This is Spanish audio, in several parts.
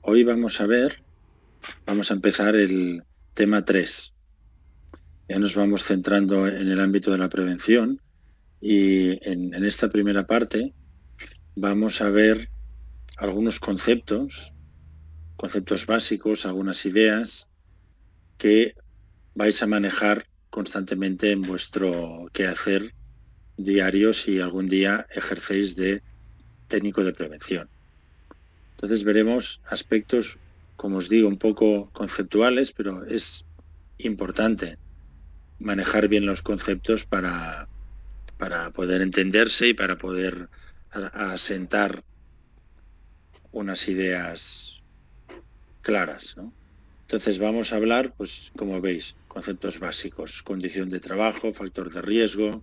Hoy vamos a empezar el tema 3. Ya nos vamos centrando en el ámbito de la prevención y en esta primera parte vamos a ver algunos conceptos básicos, algunas ideas que vais a manejar constantemente en vuestro quehacer diario si algún día ejercéis de técnico de prevención. Entonces veremos aspectos, como os digo, un poco conceptuales, pero es importante manejar bien los conceptos para poder entenderse y para poder asentar unas ideas claras, ¿no? Entonces vamos a hablar, pues como veis, conceptos básicos: condición de trabajo, factor de riesgo,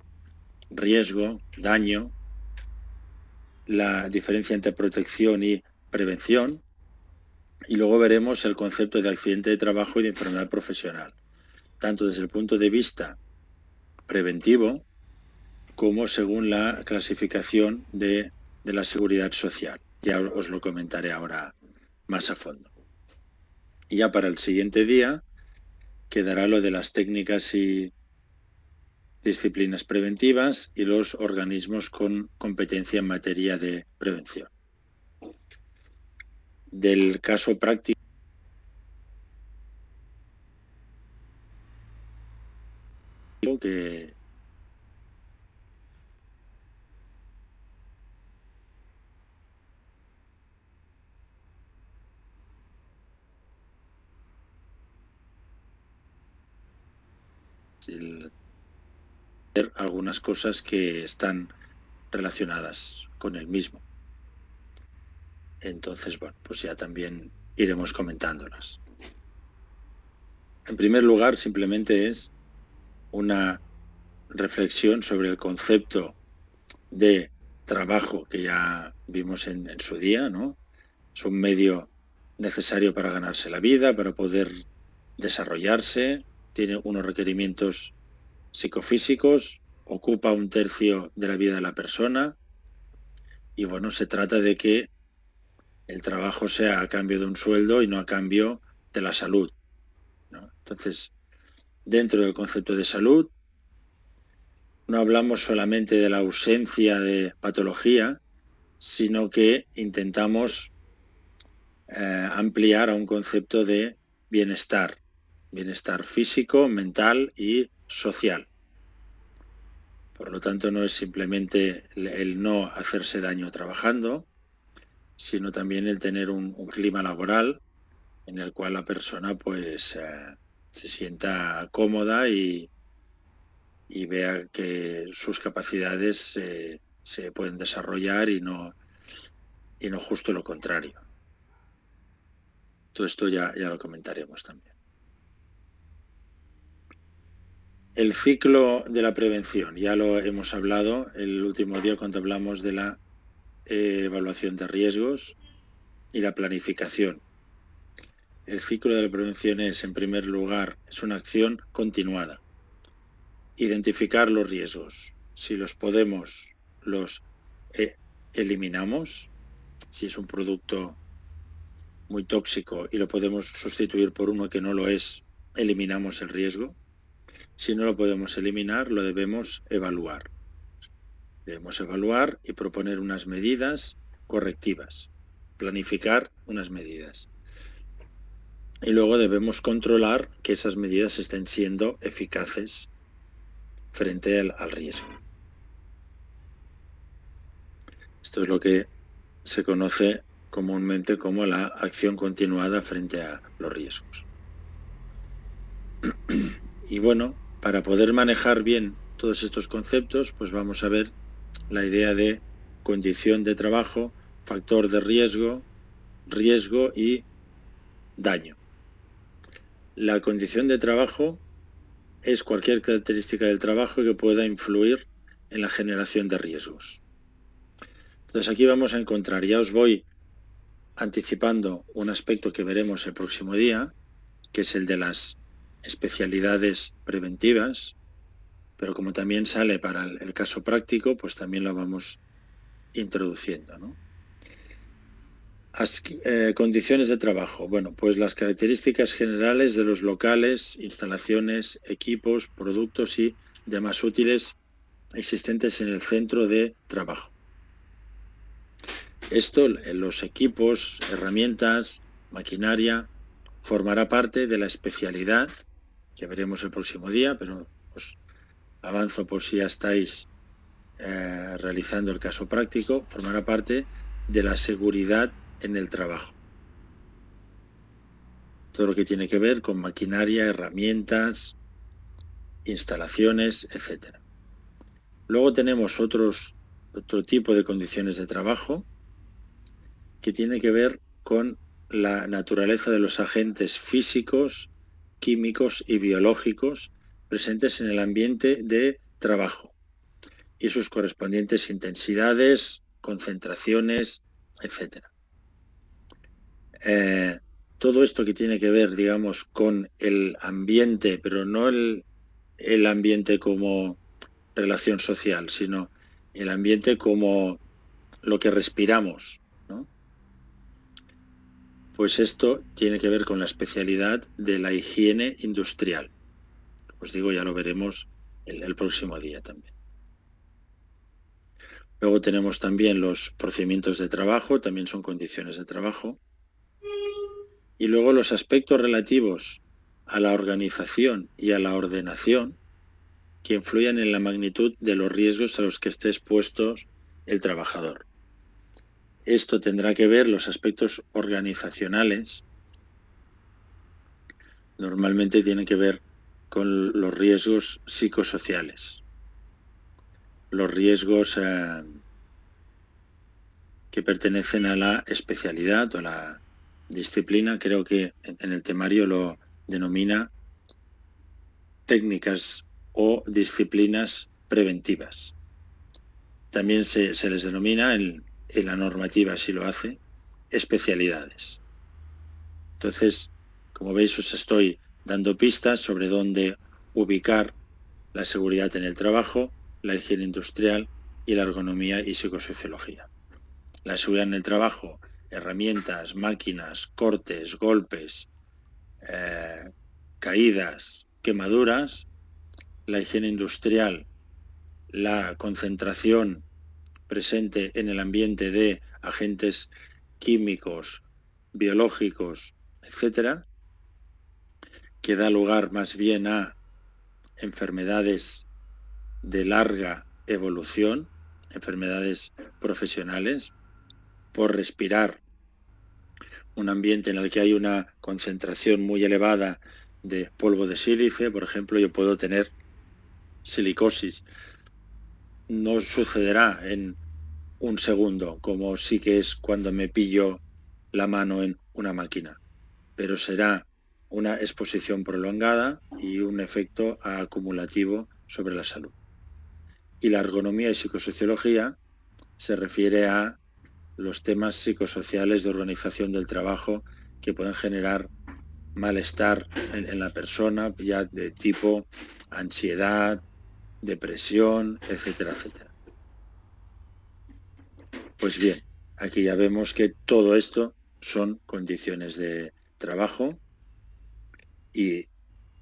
daño, la diferencia entre protección y prevención, y luego veremos el concepto de accidente de trabajo y de enfermedad profesional, tanto desde el punto de vista preventivo como según la clasificación de la seguridad social. Ya os lo comentaré ahora más a fondo. Y ya para el siguiente día quedará lo de las técnicas y disciplinas preventivas y los organismos con competencia en materia de prevención. Del caso práctico que algunas cosas que están relacionadas con el mismo. Entonces, bueno, pues ya también iremos comentándolas. En primer lugar, simplemente es una reflexión sobre el concepto de trabajo que ya vimos en su día, ¿no? Es un medio necesario para ganarse la vida, para poder desarrollarse, tiene unos requerimientos psicofísicos, ocupa 1/3 de la vida de la persona y bueno, se trata de que el trabajo sea a cambio de un sueldo y no a cambio de la salud, ¿no? Entonces, dentro del concepto de salud, no hablamos solamente de la ausencia de patología, sino que intentamos ampliar a un concepto de bienestar, bienestar físico, mental y social. Por lo tanto, no es simplemente el no hacerse daño trabajando, sino también el tener un clima laboral en el cual la persona pues se sienta cómoda y vea que sus capacidades se pueden desarrollar y no justo lo contrario. Todo esto ya lo comentaremos también. El ciclo de la prevención, ya lo hemos hablado el último día cuando hablamos de la evaluación de riesgos y la planificación. El ciclo de la prevención es, en primer lugar, es una acción continuada. Identificar los riesgos. Si los podemos, los eliminamos. Si es un producto muy tóxico y lo podemos sustituir por uno que no lo es, eliminamos el riesgo. Si no lo podemos eliminar, lo debemos evaluar. Debemos evaluar y proponer unas medidas correctivas, planificar unas medidas. Y luego debemos controlar que esas medidas estén siendo eficaces frente al riesgo. Esto es lo que se conoce comúnmente como la acción continuada frente a los riesgos. Y bueno, para poder manejar bien todos estos conceptos, pues vamos a ver la idea de condición de trabajo, factor de riesgo y daño. La condición de trabajo es cualquier característica del trabajo que pueda influir en la generación de riesgos. Entonces aquí vamos a encontrar, ya os voy anticipando un aspecto que veremos el próximo día, que es el de las especialidades preventivas, pero como también sale para el caso práctico, pues también lo vamos introduciendo, ¿no? Condiciones de trabajo. Bueno, pues las características generales de los locales, instalaciones, equipos, productos y demás útiles existentes en el centro de trabajo. Esto, los equipos, herramientas, maquinaria, formará parte de la especialidad, que veremos el próximo día, pero os avanzo por si ya estáis realizando el caso práctico, formará parte de la seguridad en el trabajo. Todo lo que tiene que ver con maquinaria, herramientas, instalaciones, etc. Luego tenemos otro tipo de condiciones de trabajo que tiene que ver con la naturaleza de los agentes físicos, químicos y biológicos presentes en el ambiente de trabajo y sus correspondientes intensidades, concentraciones, etc. Todo esto que tiene que ver, digamos, con el ambiente, pero no el ambiente como relación social, sino el ambiente como lo que respiramos, ¿no? Pues esto tiene que ver con la especialidad de la higiene industrial. Os digo, ya lo veremos el próximo día también. Luego tenemos también los procedimientos de trabajo, también son condiciones de trabajo. Y luego los aspectos relativos a la organización y a la ordenación que influyan en la magnitud de los riesgos a los que esté expuesto el trabajador. Esto tendrá que ver los aspectos organizacionales. Normalmente tienen que ver con los riesgos psicosociales, los riesgos que pertenecen a la especialidad o la disciplina. Creo que en el temario lo denomina técnicas o disciplinas preventivas. También se les denomina, en la normativa así lo hace, especialidades. Entonces, como veis, os estoy dando pistas sobre dónde ubicar la seguridad en el trabajo, la higiene industrial y la ergonomía y psicosociología. La seguridad en el trabajo, herramientas, máquinas, cortes, golpes, caídas, quemaduras. La higiene industrial, la concentración presente en el ambiente de agentes químicos, biológicos, etcétera, que da lugar más bien a enfermedades de larga evolución, enfermedades profesionales, por respirar un ambiente en el que hay una concentración muy elevada de polvo de sílice. Por ejemplo, yo puedo tener silicosis. No sucederá en un segundo, como sí que es cuando me pillo la mano en una máquina, pero será una exposición prolongada y un efecto acumulativo sobre la salud. Y la ergonomía y psicosociología se refiere a los temas psicosociales de organización del trabajo que pueden generar malestar en la persona, ya de tipo ansiedad, depresión, etcétera, etcétera. Pues bien, aquí ya vemos que todo esto son condiciones de trabajo y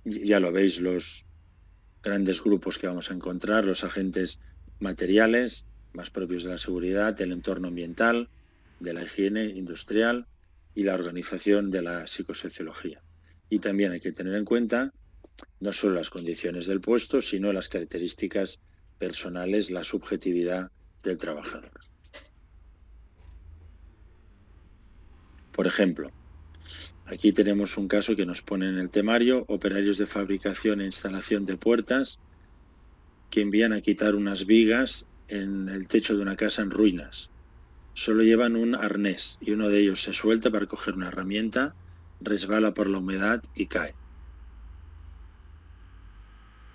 ya lo veis, los grandes grupos que vamos a encontrar, los agentes materiales más propios de la seguridad, el entorno ambiental, de la higiene industrial y la organización de la psicosociología. Y también hay que tener en cuenta no solo las condiciones del puesto, sino las características personales, la subjetividad del trabajador. Por ejemplo, aquí tenemos un caso que nos pone en el temario: operarios de fabricación e instalación de puertas que envían a quitar unas vigas en el techo de una casa en ruinas. Solo llevan un arnés y uno de ellos se suelta para coger una herramienta, resbala por la humedad y cae.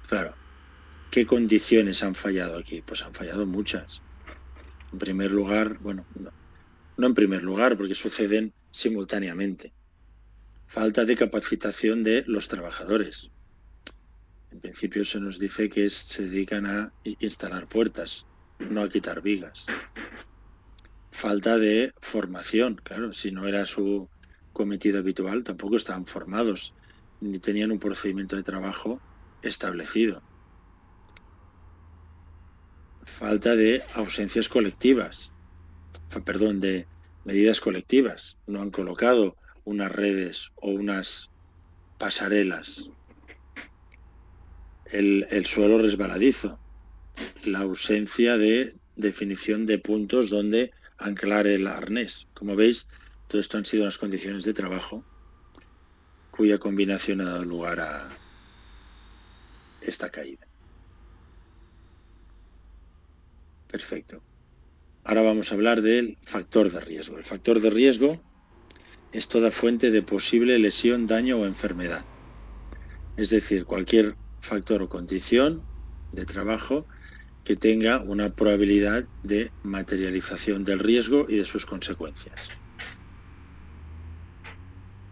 Claro, ¿qué condiciones han fallado aquí? Pues han fallado muchas. En primer lugar, bueno, no en primer lugar, porque suceden simultáneamente. Falta de capacitación de los trabajadores. En principio se nos dice que se dedican a instalar puertas, no a quitar vigas. falta de formación. Claro, si no era su cometido habitual, tampoco estaban formados ni tenían un procedimiento de trabajo establecido. Falta de ausencias colectivas, perdón, de medidas colectivas. No han colocado unas redes o unas pasarelas. El suelo resbaladizo, la ausencia de definición de puntos donde anclar el arnés. Como veis, todo esto han sido las condiciones de trabajo cuya combinación ha dado lugar a esta caída. Perfecto. Ahora vamos a hablar del factor de riesgo. El factor de riesgo es toda fuente de posible lesión, daño o enfermedad. Es decir, cualquier factor o condición de trabajo que tenga una probabilidad de materialización del riesgo y de sus consecuencias.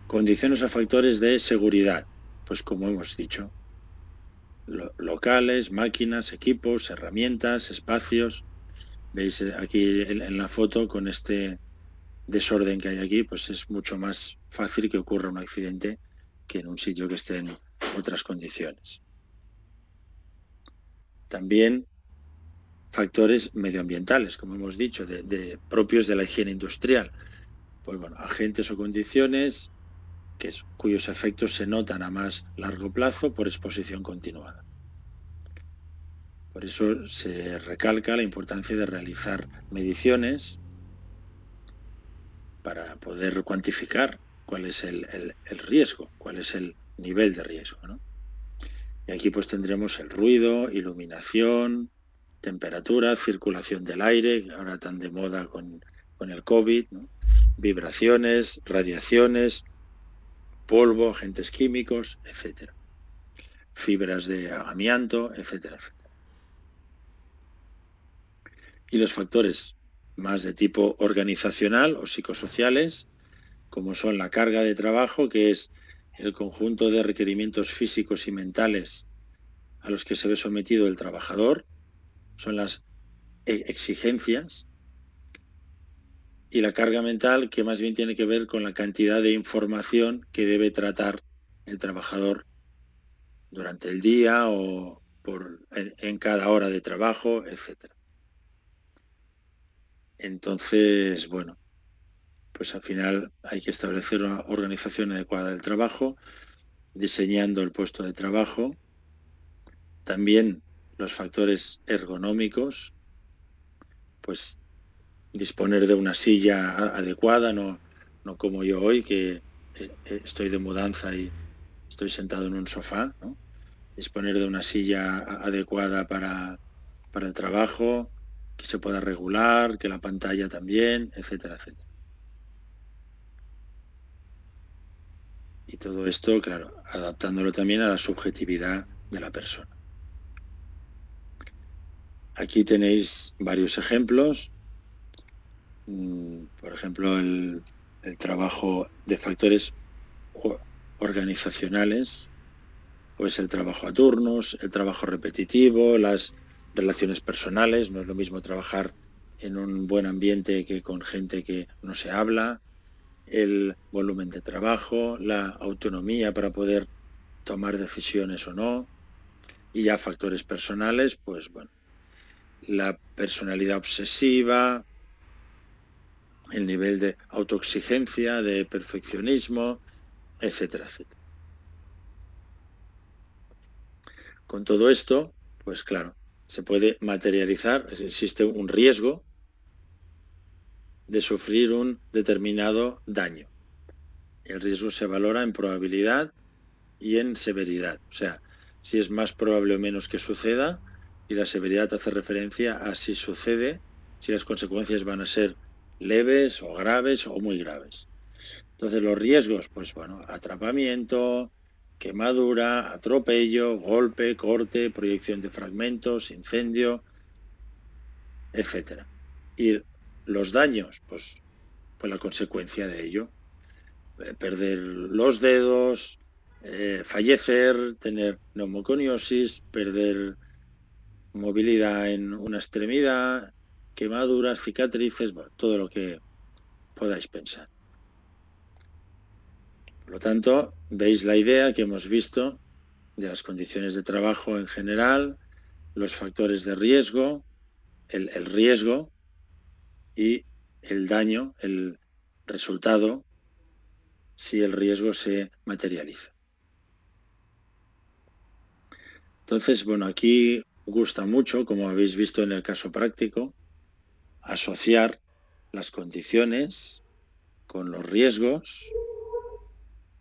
Condiciones o factores de seguridad, pues como hemos dicho, locales, máquinas, equipos, herramientas, espacios. Veis aquí en la foto con este desorden que hay aquí, pues es mucho más fácil que ocurra un accidente que en un sitio que esté en otras condiciones. También factores medioambientales, como hemos dicho, propios de la higiene industrial. Pues bueno, agentes o condiciones cuyos efectos se notan a más largo plazo por exposición continuada. Por eso se recalca la importancia de realizar mediciones para poder cuantificar cuál es el riesgo, cuál es el nivel de riesgo, ¿no? Y aquí pues tendremos el ruido, iluminación, temperatura, circulación del aire, ahora tan de moda con el COVID, ¿no? Vibraciones, radiaciones, polvo, agentes químicos, etcétera. Fibras de amianto, etcétera, etcétera. Y los factores más de tipo organizacional o psicosociales, como son la carga de trabajo, que es el conjunto de requerimientos físicos y mentales a los que se ve sometido el trabajador, son las exigencias, y la carga mental, que más bien tiene que ver con la cantidad de información que debe tratar el trabajador durante el día o en cada hora de trabajo, etc. Entonces, bueno, pues al final hay que establecer una organización adecuada del trabajo, diseñando el puesto de trabajo, también los factores ergonómicos, pues disponer de una silla adecuada, no como yo hoy, que estoy de mudanza y estoy sentado en un sofá, ¿no? Disponer de una silla adecuada para el trabajo, que se pueda regular, que la pantalla también, etcétera, etcétera. Y todo esto, claro, adaptándolo también a la subjetividad de la persona. Aquí tenéis varios ejemplos. Por ejemplo, el trabajo de factores organizacionales, pues el trabajo a turnos, el trabajo repetitivo, las relaciones personales. No es lo mismo trabajar en un buen ambiente que con gente que no se habla, el volumen de trabajo, la autonomía para poder tomar decisiones o no, y ya factores personales, pues bueno, la personalidad obsesiva, el nivel de autoexigencia, de perfeccionismo, etcétera, etcétera. Con todo esto, pues claro, se puede materializar, existe un riesgo de sufrir un determinado daño. El riesgo se valora en probabilidad y en severidad. O sea, si es más probable o menos que suceda, y la severidad hace referencia a si sucede, si las consecuencias van a ser leves o graves o muy graves. Entonces los riesgos, pues bueno, atrapamiento, quemadura, atropello, golpe, corte, proyección de fragmentos, incendio, etcétera. Y los daños, pues la consecuencia de ello, perder los dedos, fallecer, tener neumoconiosis, perder movilidad en una extremidad, quemaduras, cicatrices, bueno, todo lo que podáis pensar. Por lo tanto, veis la idea que hemos visto de las condiciones de trabajo en general, los factores de riesgo, el riesgo y el daño, el resultado, si el riesgo se materializa. Entonces, bueno, aquí gusta mucho, como habéis visto en el caso práctico, asociar las condiciones con los riesgos,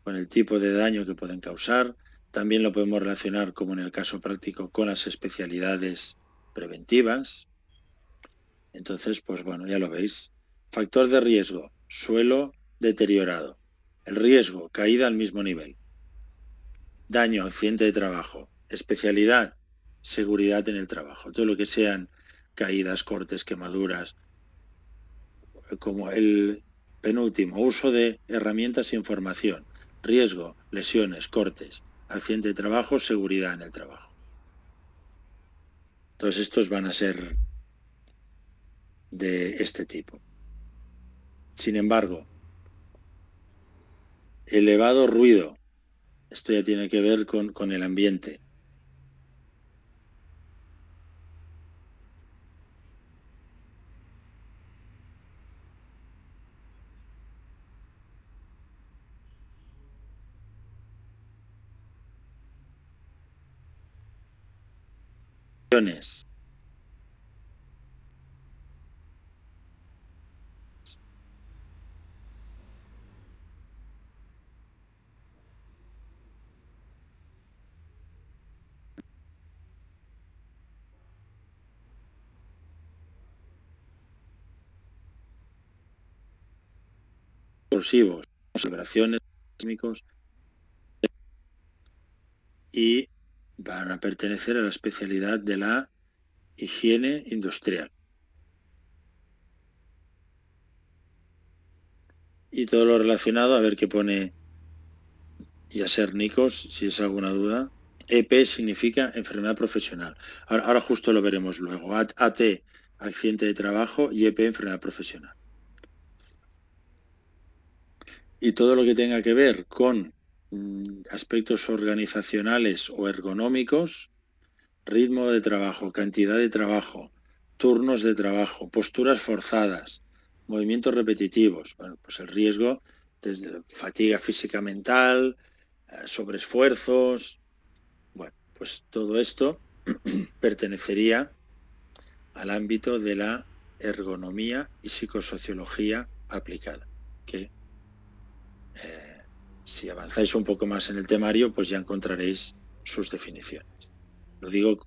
con el tipo de daño que pueden causar. También lo podemos relacionar, como en el caso práctico, con las especialidades preventivas. Entonces, pues bueno, ya lo veis. Factor de riesgo, suelo deteriorado. El riesgo, caída al mismo nivel. Daño, accidente de trabajo. Especialidad, seguridad en el trabajo. Todo lo que sean caídas, cortes, quemaduras. Como el penúltimo, uso de herramientas e información. Riesgo, lesiones, cortes. Accidente de trabajo, seguridad en el trabajo. Todos estos van a ser de este tipo. Sin embargo, elevado ruido. Esto ya tiene que ver con el ambiente. Explosivos, vibraciones, químicos, y van a pertenecer a la especialidad de la higiene industrial. Y todo lo relacionado, a ver qué pone Yasser Nikos, si es alguna duda. EP significa enfermedad profesional. Ahora justo lo veremos luego. AT, accidente de trabajo, y EP, enfermedad profesional. Y todo lo que tenga que ver con aspectos organizacionales o ergonómicos, ritmo de trabajo, cantidad de trabajo, turnos de trabajo, posturas forzadas, movimientos repetitivos. Bueno, pues el riesgo desde fatiga física mental, sobreesfuerzos. Bueno, pues todo esto pertenecería al ámbito de la ergonomía y psicosociología aplicada, que si avanzáis un poco más en el temario, pues ya encontraréis sus definiciones. Lo digo,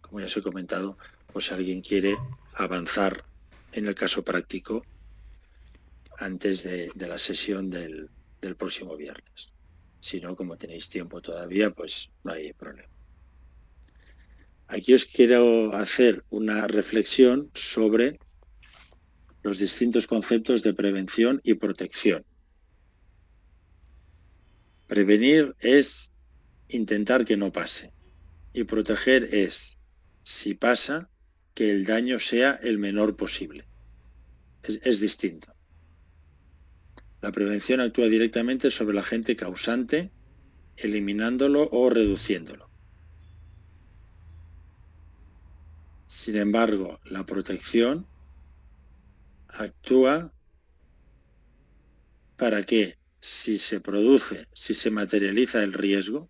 como ya os he comentado, pues si alguien quiere avanzar en el caso práctico antes de la sesión del próximo viernes. Si no, como tenéis tiempo todavía, pues no hay problema. Aquí os quiero hacer una reflexión sobre los distintos conceptos de prevención y protección. Prevenir es intentar que no pase, y proteger es, si pasa, que el daño sea el menor posible. Es distinto. La prevención actúa directamente sobre el agente causante, eliminándolo o reduciéndolo. Sin embargo, la protección actúa para que, si se produce, si se materializa el riesgo,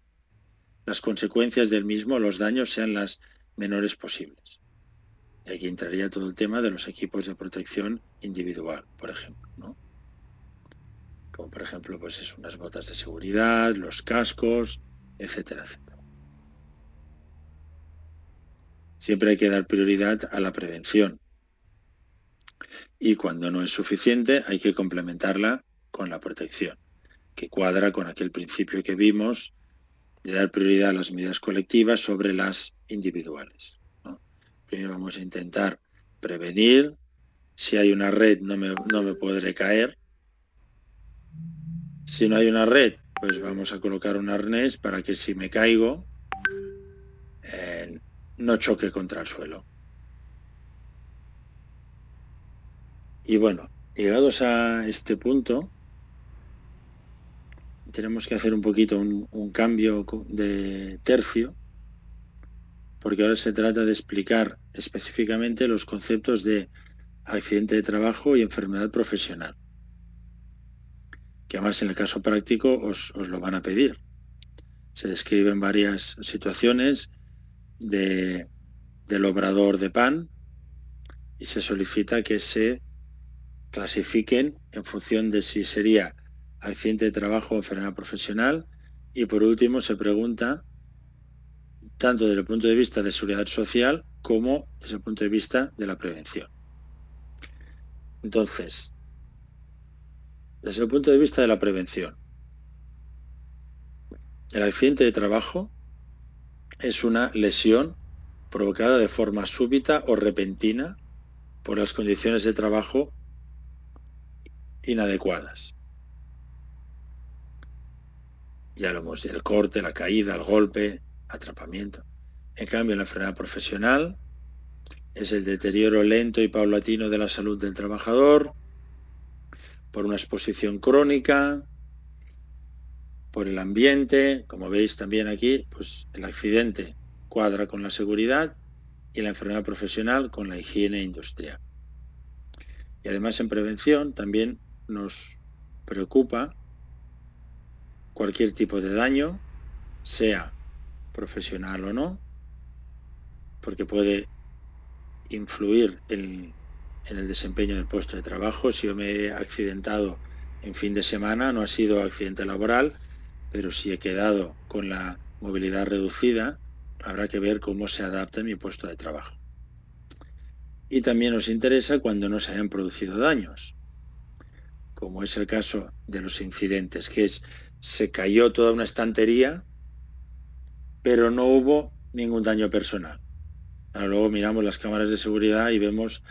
las consecuencias del mismo, los daños, sean las menores posibles. Y aquí entraría todo el tema de los equipos de protección individual, por ejemplo, ¿no? Como por ejemplo, pues es unas botas de seguridad, los cascos, etcétera, etcétera. Siempre hay que dar prioridad a la prevención. Y cuando no es suficiente, hay que complementarla con la protección, que cuadra con aquel principio que vimos de dar prioridad a las medidas colectivas sobre las individuales, ¿no? Primero vamos a intentar prevenir. Si hay una red, no me podré caer. Si no hay una red, pues vamos a colocar un arnés para que si me caigo, no choque contra el suelo. Y bueno, llegados a este punto, tenemos que hacer un poquito un cambio de tercio, porque ahora se trata de explicar específicamente los conceptos de accidente de trabajo y enfermedad profesional, que además en el caso práctico os lo van a pedir. Se describen varias situaciones del obrador de pan y se solicita que se clasifiquen en función de si sería accidente de trabajo o enfermedad profesional. Y por último se pregunta tanto desde el punto de vista de seguridad social como desde el punto de vista de la prevención. Entonces, desde el punto de vista de la prevención, el accidente de trabajo es una lesión provocada de forma súbita o repentina por las condiciones de trabajo inadecuadas. Ya lo hemos dicho, el corte, la caída, el golpe, atrapamiento. En cambio, la enfermedad profesional es el deterioro lento y paulatino de la salud del trabajador por una exposición crónica, por el ambiente. Como veis también aquí, pues el accidente cuadra con la seguridad y la enfermedad profesional con la higiene industrial. Y además en prevención también nos preocupa cualquier tipo de daño, sea profesional o no, porque puede influir en el desempeño del puesto de trabajo. Si yo me he accidentado en fin de semana, no ha sido accidente laboral, pero si he quedado con la movilidad reducida, habrá que ver cómo se adapta mi puesto de trabajo. Y también nos interesa cuando no se hayan producido daños, como es el caso de los incidentes, que se cayó toda una estantería, pero no hubo ningún daño personal. Ahora luego miramos las cámaras de seguridad y vemos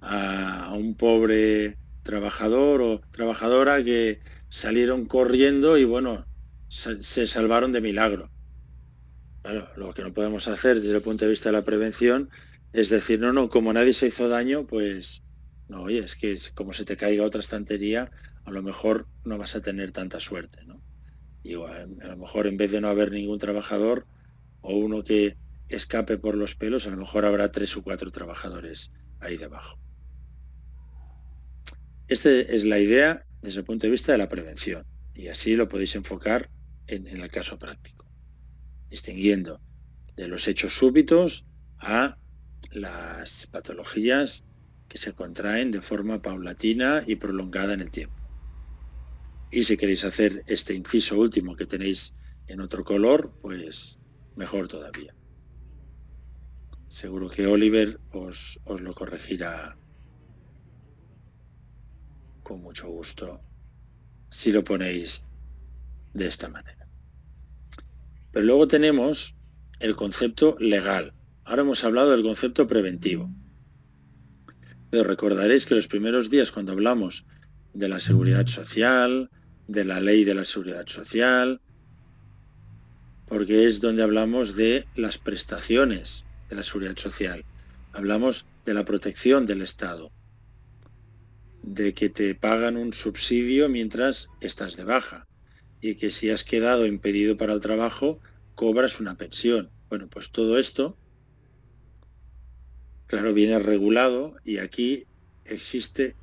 a un pobre trabajador o trabajadora que salieron corriendo y bueno, se salvaron de milagro. Claro, lo que no podemos hacer desde el punto de vista de la prevención es decir, no, como nadie se hizo daño, pues no, oye, es que como se te caiga otra estantería, a lo mejor no vas a tener tanta suerte, ¿no? Y a lo mejor en vez de no haber ningún trabajador o uno que escape por los pelos, a lo mejor habrá 3 o 4 trabajadores ahí debajo. Esta es la idea desde el punto de vista de la prevención y así lo podéis enfocar en el caso práctico, distinguiendo de los hechos súbitos a las patologías que se contraen de forma paulatina y prolongada en el tiempo. Y si queréis hacer este inciso último que tenéis en otro color, pues mejor todavía. Seguro que Oliver os lo corregirá con mucho gusto si lo ponéis de esta manera. Pero luego tenemos el concepto legal. Ahora hemos hablado del concepto preventivo. Pero recordaréis que los primeros días cuando hablamos de la seguridad social, de la ley de la seguridad social, porque es donde hablamos de las prestaciones de la seguridad social. Hablamos de la protección del Estado, de que te pagan un subsidio mientras estás de baja y que si has quedado impedido para el trabajo, cobras una pensión. Bueno, pues todo esto, claro, viene regulado y aquí existe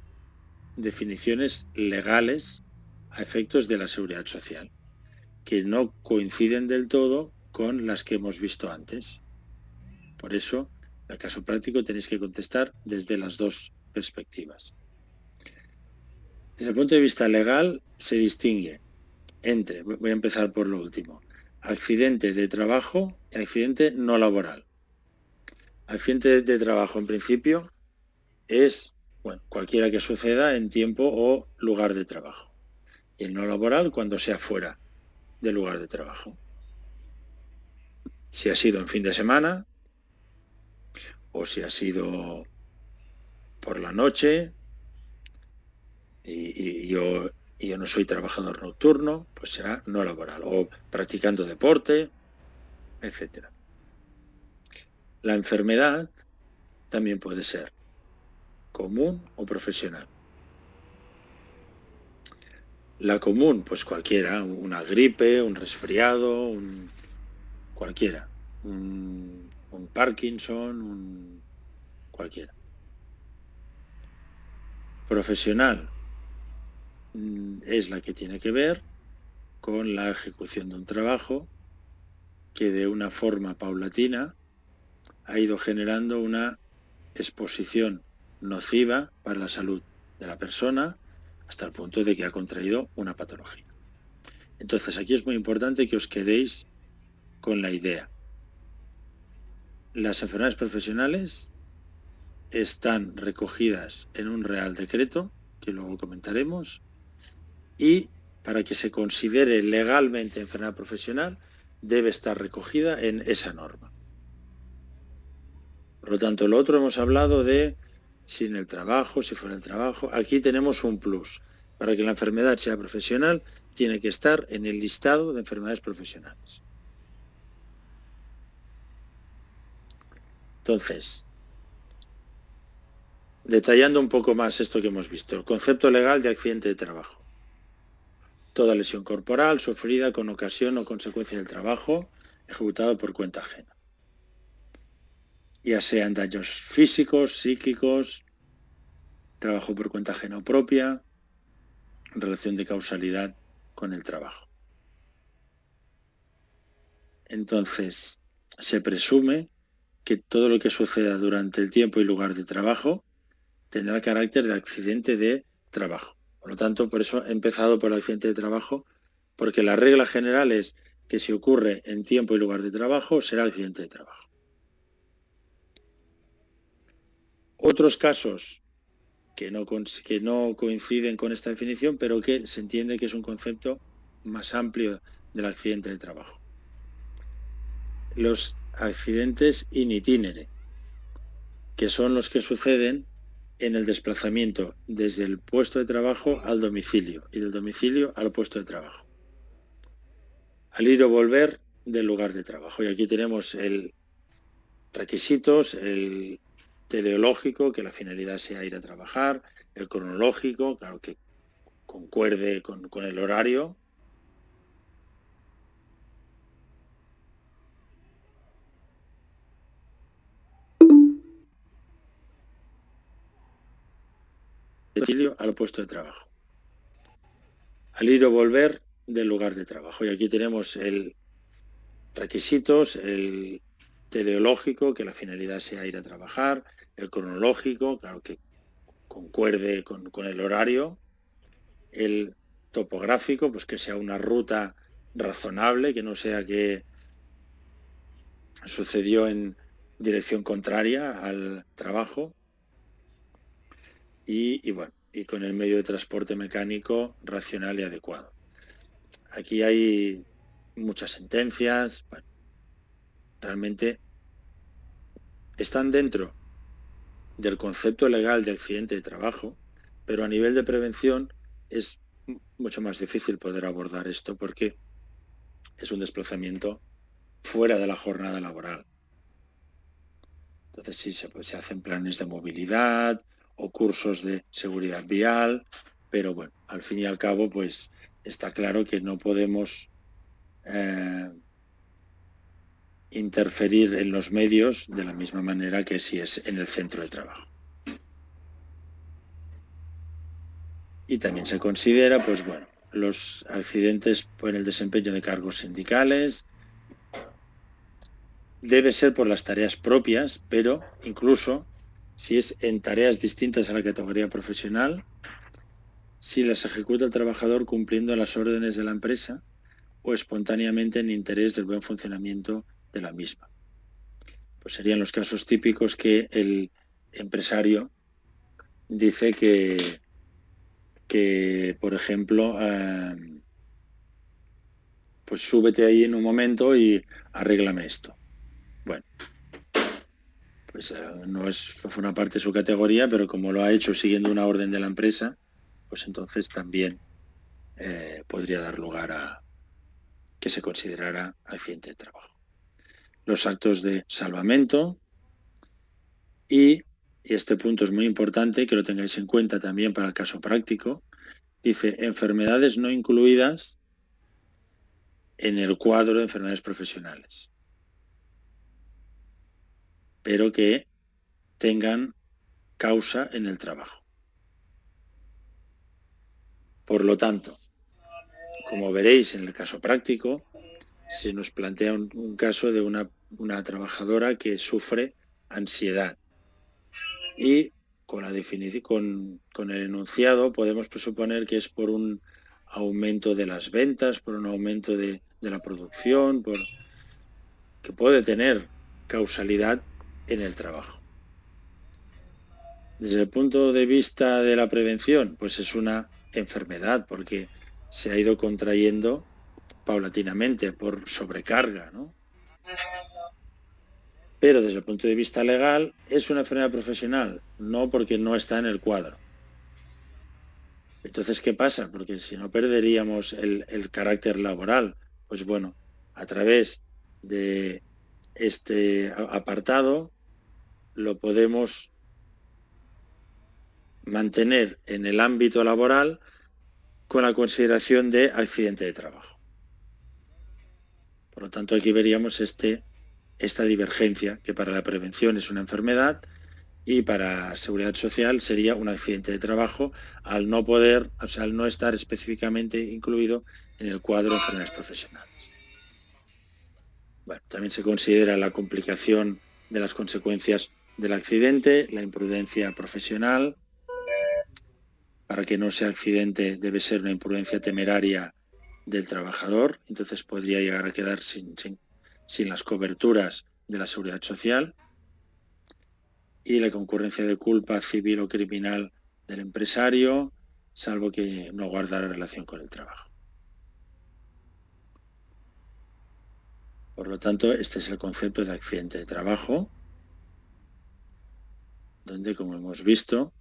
definiciones legales a efectos de la seguridad social, que no coinciden del todo con las que hemos visto antes. Por eso, en el caso práctico, tenéis que contestar desde las dos perspectivas. Desde el punto de vista legal, se distingue entre, voy a empezar por lo último, accidente de trabajo y accidente no laboral. Accidente de trabajo, en principio, es cualquiera que suceda en tiempo o lugar de trabajo. Y el no laboral cuando sea fuera del lugar de trabajo. Si ha sido en fin de semana o si ha sido por la noche y yo no soy trabajador nocturno, pues será no laboral o practicando deporte, etc. La enfermedad también puede ser común o profesional. La común, pues cualquiera, una gripe, un resfriado, cualquiera, un Parkinson, cualquiera. Profesional es la que tiene que ver con la ejecución de un trabajo que de una forma paulatina ha ido generando una exposición nociva para la salud de la persona hasta el punto de que ha contraído una patología. Entonces aquí es muy importante que os quedéis con la idea. Las enfermedades profesionales están recogidas en un Real Decreto, que luego comentaremos, y para que se considere legalmente enfermedad profesional debe estar recogida en esa norma. Por lo tanto, lo otro hemos hablado de si en el trabajo, si fuera el trabajo. Aquí tenemos un plus. Para que la enfermedad sea profesional, tiene que estar en el listado de enfermedades profesionales. Entonces, detallando un poco más esto que hemos visto, el concepto legal de accidente de trabajo. Toda lesión corporal sufrida con ocasión o consecuencia del trabajo ejecutado por cuenta ajena. Ya sean daños físicos, psíquicos, trabajo por cuenta ajena o propia, relación de causalidad con el trabajo. Entonces, se presume que todo lo que suceda durante el tiempo y lugar de trabajo tendrá carácter de accidente de trabajo. Por lo tanto, por eso he empezado por el accidente de trabajo, porque la regla general es que si ocurre en tiempo y lugar de trabajo, será accidente de trabajo. Otros casos que no coinciden con esta definición, pero que se entiende que es un concepto más amplio del accidente de trabajo. Los accidentes in itinere, que son los que suceden en el desplazamiento desde el puesto de trabajo al domicilio y del domicilio al puesto de trabajo. Al ir o volver del lugar de trabajo. Y aquí tenemos el requisitos, el teleológico, que la finalidad sea ir a trabajar, el cronológico, claro que concuerde con el horario. Al puesto de trabajo. Al ir o volver del lugar de trabajo. Y aquí tenemos el requisitos, el teleológico, que la finalidad sea ir a trabajar, el cronológico, claro que concuerde con el horario, el topográfico, pues que sea una ruta razonable, que no sea que sucedió en dirección contraria al trabajo, y bueno, y con el medio de transporte mecánico racional y adecuado. Aquí hay muchas sentencias, bueno, realmente están dentro del concepto legal de accidente de trabajo, pero a nivel de prevención es mucho más difícil poder abordar esto porque es un desplazamiento fuera de la jornada laboral. Entonces sí, se hacen planes de movilidad o cursos de seguridad vial, pero bueno, al fin y al cabo, pues está claro que no podemos interferir en los medios de la misma manera que si es en el centro de trabajo. Y también se considera, pues bueno, los accidentes por el desempeño de cargos sindicales. Debe ser por las tareas propias, pero incluso si es en tareas distintas a la categoría profesional, si las ejecuta el trabajador cumpliendo las órdenes de la empresa o espontáneamente en interés del buen funcionamiento de la misma. Pues serían los casos típicos que el empresario dice que por ejemplo, pues súbete ahí en un momento y arréglame esto. Bueno, pues no es una parte de su categoría, pero como lo ha hecho siguiendo una orden de la empresa, pues entonces también podría dar lugar a que se considerara accidente de trabajo. Los actos de salvamento y este punto es muy importante que lo tengáis en cuenta también para el caso práctico, Dice, enfermedades no incluidas en el cuadro de enfermedades profesionales, pero que tengan causa en el trabajo. Por lo tanto, como veréis en el caso práctico, se nos plantea un caso de una trabajadora que sufre ansiedad. Y con la definición, con el enunciado podemos presuponer que es por un aumento de las ventas, por un aumento de la producción, que puede tener causalidad en el trabajo. Desde el punto de vista de la prevención, pues es una enfermedad porque se ha ido contrayendo paulatinamente por sobrecarga, ¿no? Pero desde el punto de vista legal es una enfermedad profesional, no porque no está en el cuadro. Entonces, ¿qué pasa? Porque si no perderíamos el carácter laboral. Pues bueno, a través de este apartado lo podemos mantener en el ámbito laboral con la consideración de accidente de trabajo. Por lo tanto, aquí veríamos esta divergencia, que para la prevención es una enfermedad y para la seguridad social sería un accidente de trabajo al no poder, o sea, al no estar específicamente incluido en el cuadro de enfermedades profesionales. Bueno, también se considera la complicación de las consecuencias del accidente, la imprudencia profesional. Para que no sea accidente debe ser una imprudencia temeraria del trabajador, entonces podría llegar a quedar sin las coberturas de la seguridad social. Y la concurrencia de culpa civil o criminal del empresario, salvo que no guardara relación con el trabajo. Por lo tanto, este es el concepto de accidente de trabajo, donde, como hemos visto,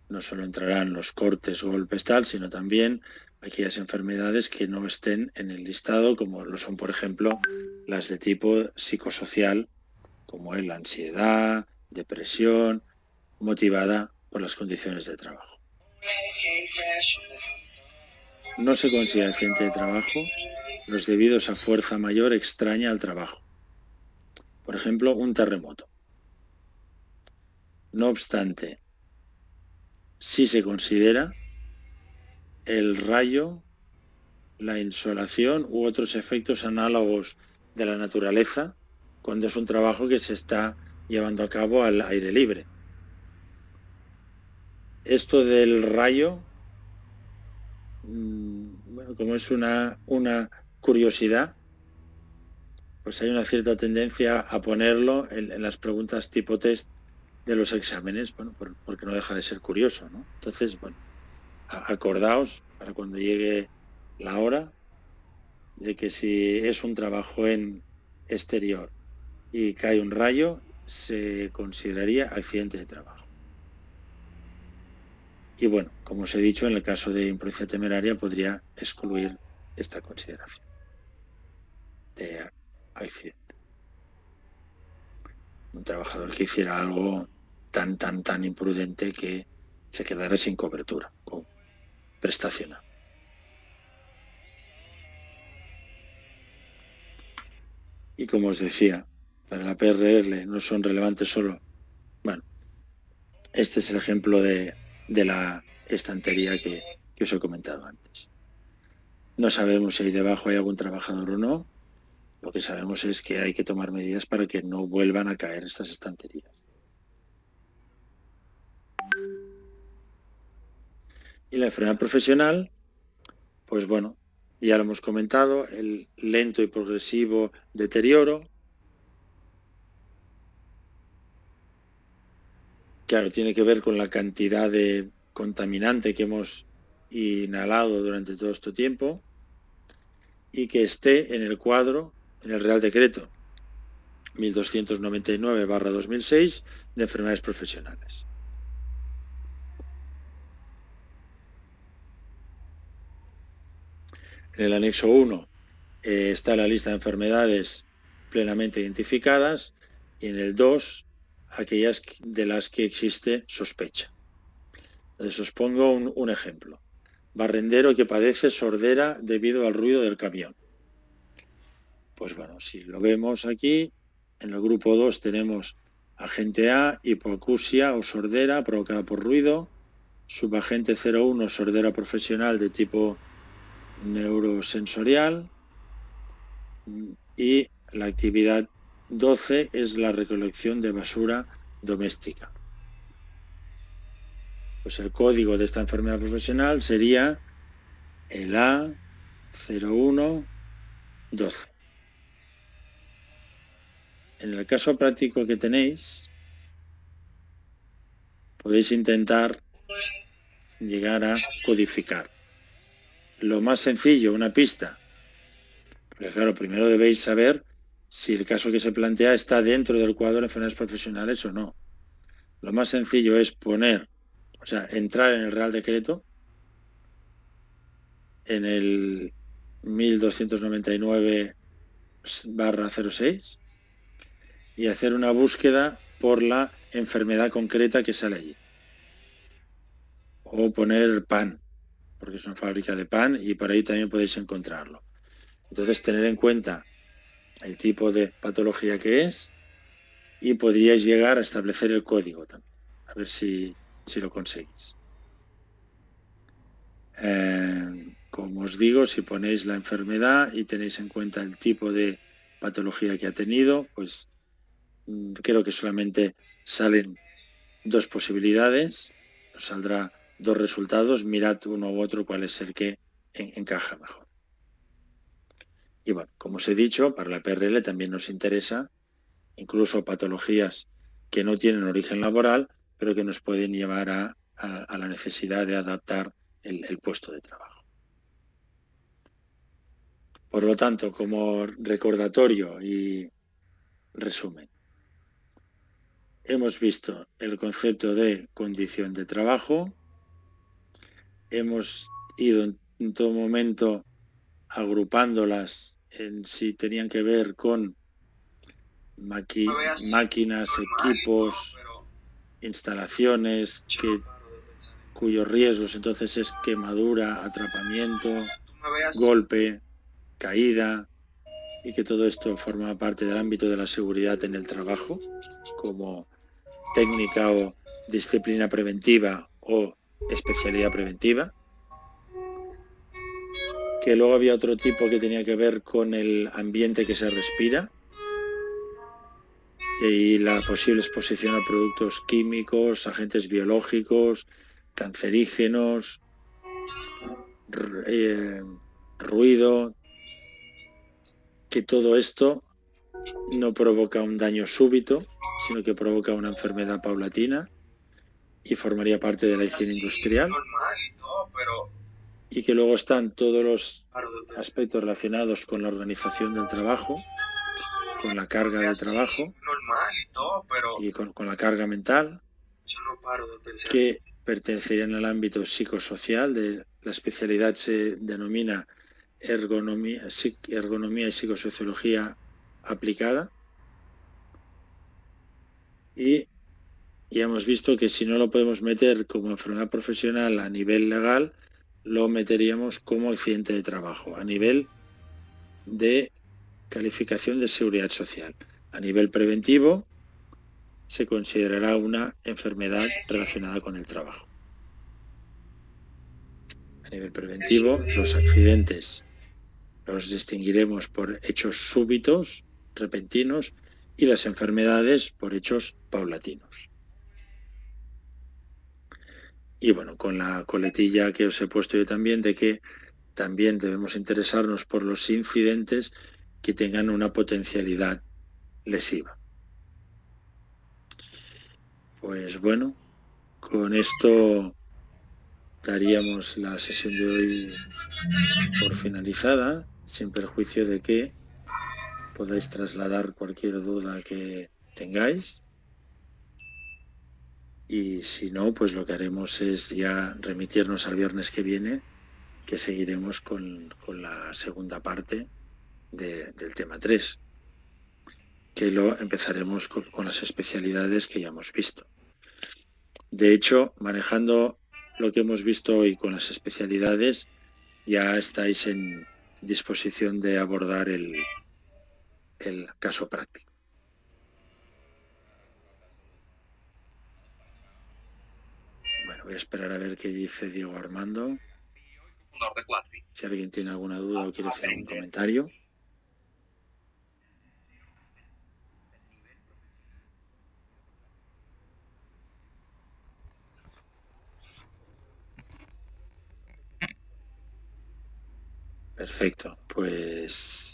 no solo entrarán los cortes o golpes tal, sino también aquellas enfermedades que no estén en el listado, como lo son, por ejemplo, las de tipo psicosocial, como es la ansiedad, depresión, motivada por las condiciones de trabajo. No se considera accidente de trabajo los debidos a fuerza mayor extraña al trabajo. Por ejemplo, un terremoto. No obstante, sí se considera el rayo, la insolación u otros efectos análogos de la naturaleza cuando es un trabajo que se está llevando a cabo al aire libre. Esto del rayo, bueno, como es una curiosidad, pues hay una cierta tendencia a ponerlo en las preguntas tipo test de los exámenes, bueno, porque no deja de ser curioso, ¿no? Entonces, bueno, acordaos para cuando llegue la hora de que si es un trabajo en exterior y cae un rayo, se consideraría accidente de trabajo. Y bueno, como os he dicho, en el caso de imprudencia temeraria podría excluir esta consideración de accidente. Un trabajador que hiciera algo tan imprudente que se quedara sin cobertura o prestacional. Y como os decía, para la PRL no son relevantes solo... Bueno, este es el ejemplo de la estantería que os he comentado antes. No sabemos si ahí debajo hay algún trabajador o no. Lo que sabemos es que hay que tomar medidas para que no vuelvan a caer estas estanterías. Y la enfermedad profesional, pues bueno, ya lo hemos comentado, el lento y progresivo deterioro. Claro, tiene que ver con la cantidad de contaminante que hemos inhalado durante todo este tiempo y que esté en el cuadro, en el Real Decreto 1299/2006 de enfermedades profesionales. En el anexo 1 está la lista de enfermedades plenamente identificadas y en el 2 aquellas de las que existe sospecha. Entonces os pongo un ejemplo. Barrendero que padece sordera debido al ruido del camión. Pues bueno, si lo vemos aquí, en el grupo 2 tenemos agente A, hipoacusia o sordera provocada por ruido, subagente 01, sordera profesional de tipo neurosensorial, y la actividad 12 es la recolección de basura doméstica. Pues el código de esta enfermedad profesional sería el A0112. En el caso práctico que tenéis, podéis intentar llegar a codificar. Lo más sencillo, una pista. Porque claro, primero debéis saber si el caso que se plantea está dentro del cuadro de enfermedades profesionales o no. Lo más sencillo es entrar en el Real Decreto, en el 1299/06, y hacer una búsqueda por la enfermedad concreta que sale allí. O poner pan, porque es una fábrica de pan y por ahí también podéis encontrarlo. Entonces, tener en cuenta el tipo de patología que es y podríais llegar a establecer el código también, a ver si lo conseguís. Como os digo, si ponéis la enfermedad y tenéis en cuenta el tipo de patología que ha tenido, pues creo que solamente salen 2 posibilidades, os saldrá 2 resultados, mirad uno u otro cuál es el que encaja mejor. Y bueno, como os he dicho, para la PRL también nos interesa incluso patologías que no tienen origen laboral, pero que nos pueden llevar a la necesidad de adaptar el puesto de trabajo. Por lo tanto, como recordatorio y resumen, hemos visto el concepto de condición de trabajo, hemos ido en todo momento agrupándolas en si tenían que ver con máquinas, equipos, instalaciones cuyos riesgos entonces es quemadura, atrapamiento, golpe, caída, y que todo esto forma parte del ámbito de la seguridad en el trabajo como técnica o disciplina preventiva o especialidad preventiva. Que luego había otro tipo que tenía que ver con el ambiente que se respira y la posible exposición a productos químicos, agentes biológicos, cancerígenos, ruido, que todo esto no provoca un daño súbito, sino que provoca una enfermedad paulatina y formaría parte de la higiene industrial. Y que luego están todos los aspectos relacionados con la organización del trabajo, con la carga de trabajo y con la carga mental, que pertenecerían al ámbito psicosocial. De la especialidad se denomina ergonomía y psicosociología aplicada. Y ya hemos visto que si no lo podemos meter como enfermedad profesional a nivel legal, lo meteríamos como accidente de trabajo, a nivel de calificación de seguridad social. A nivel preventivo, se considerará una enfermedad relacionada con el trabajo. A nivel preventivo, los accidentes los distinguiremos por hechos súbitos, repentinos, y las enfermedades por hechos paulatinos. Y bueno, con la coletilla que os he puesto yo también, de que también debemos interesarnos por los incidentes que tengan una potencialidad lesiva. Pues bueno, con esto daríamos la sesión de hoy por finalizada, sin perjuicio de que podáis trasladar cualquier duda que tengáis. Y si no, pues lo que haremos es ya remitirnos al viernes que viene, que seguiremos con la segunda parte del tema 3, que lo empezaremos con las especialidades que ya hemos visto. De hecho, manejando lo que hemos visto hoy con las especialidades, ya estáis en disposición de abordar el caso práctico. Bueno, voy a esperar a ver qué dice Diego Armando. Si alguien tiene alguna duda o quiere hacer algún comentario. Perfecto, pues